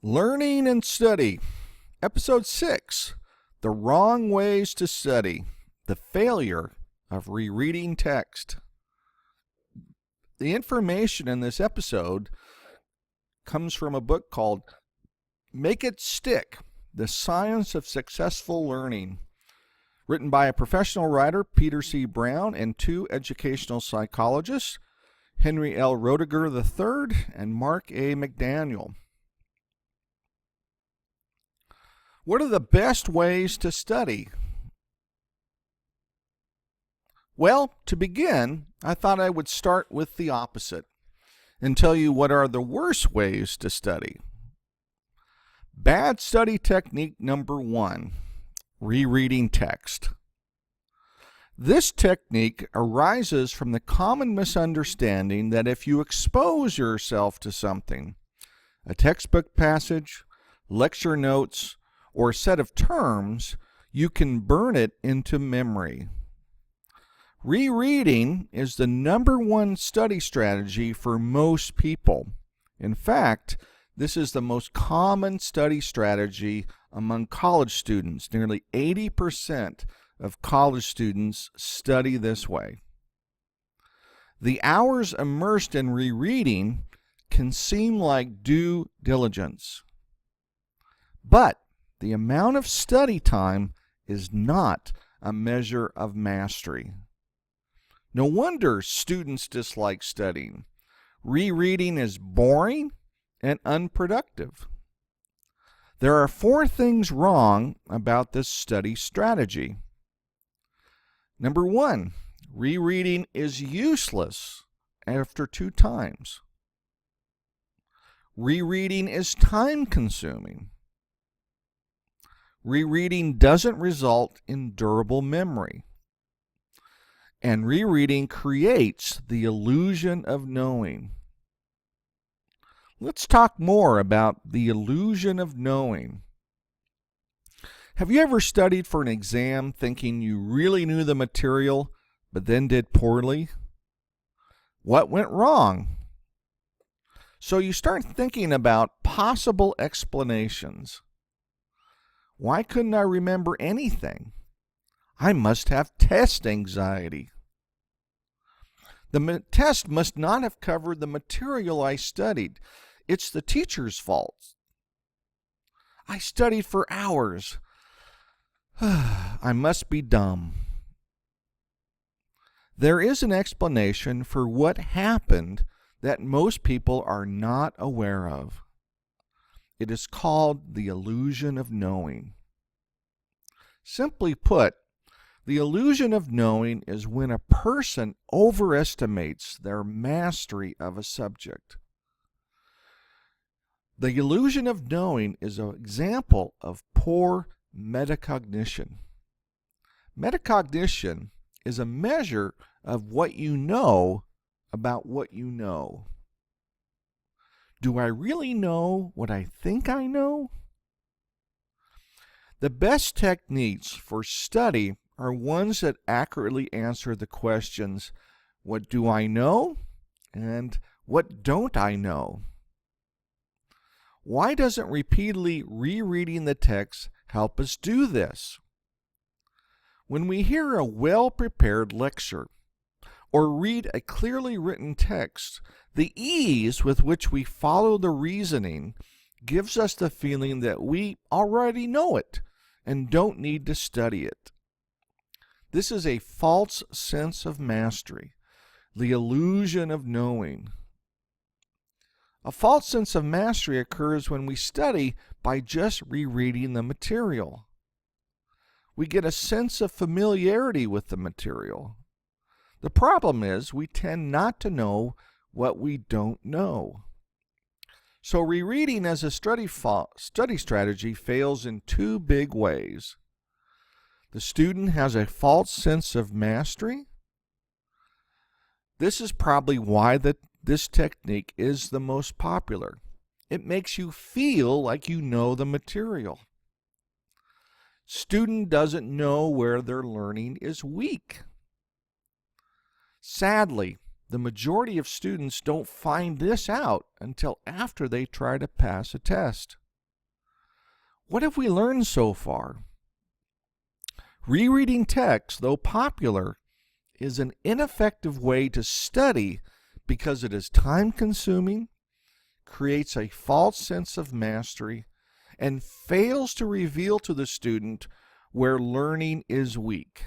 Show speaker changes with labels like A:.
A: Learning and Study, Episode 6, The Wrong Ways to Study, The Failure of Rereading Text. The information in this episode comes from a book called Make It Stick, The Science of Successful Learning, written by a professional writer, Peter C. Brown, and two educational psychologists, Henry L. Roediger III and Mark A. McDaniel. What are the best ways to study? Well, to begin, I thought I would start with the opposite and tell you what are the worst ways to study. Bad study technique number 1, rereading text. This technique arises from the common misunderstanding that if you expose yourself to something, a textbook passage, lecture notes, or a set of terms, you can burn it into memory. Rereading is the number one study strategy for most people. In fact, this is the most common study strategy among college students. Nearly 80% of college students study this way. The hours immersed in rereading can seem like due diligence, but the amount of study time is not a measure of mastery. No wonder students dislike studying. Rereading is boring and unproductive. There are 4 things wrong about this study strategy. Number 1, rereading is useless after 2 times. Rereading is time-consuming. Rereading doesn't result in durable memory. And rereading creates the illusion of knowing. Let's talk more about the illusion of knowing. Have you ever studied for an exam thinking you really knew the material, but then did poorly? What went wrong? So you start thinking about possible explanations. Why couldn't I remember anything? I must have test anxiety. The test must not have covered the material I studied. It's the teacher's fault. I studied for hours. I must be dumb. There is an explanation for what happened that most people are not aware of. It is called the illusion of knowing. Simply put, the illusion of knowing is when a person overestimates their mastery of a subject. The illusion of knowing is an example of poor metacognition. Metacognition is a measure of what you know about what you know. Do I really know what I think I know? The best techniques for study are ones that accurately answer the questions, what do I know? And what don't I know? Why doesn't repeatedly rereading the text help us do this? When we hear a well-prepared lecture or read a clearly written text, the ease with which we follow the reasoning gives us the feeling that we already know it and don't need to study it. This is a false sense of mastery, the illusion of knowing. A false sense of mastery occurs when we study by just rereading the material. We get a sense of familiarity with the material. The problem is we tend not to know what we don't know. So rereading as a study strategy fails in 2 big ways. The student has a false sense of mastery. This is probably why this technique is the most popular. It makes you feel like you know the material. Student doesn't know where their learning is weak. Sadly, the majority of students don't find this out until after they try to pass a test. What have we learned so far? Rereading text, though popular, is an ineffective way to study because it is time-consuming, creates a false sense of mastery, and fails to reveal to the student where learning is weak.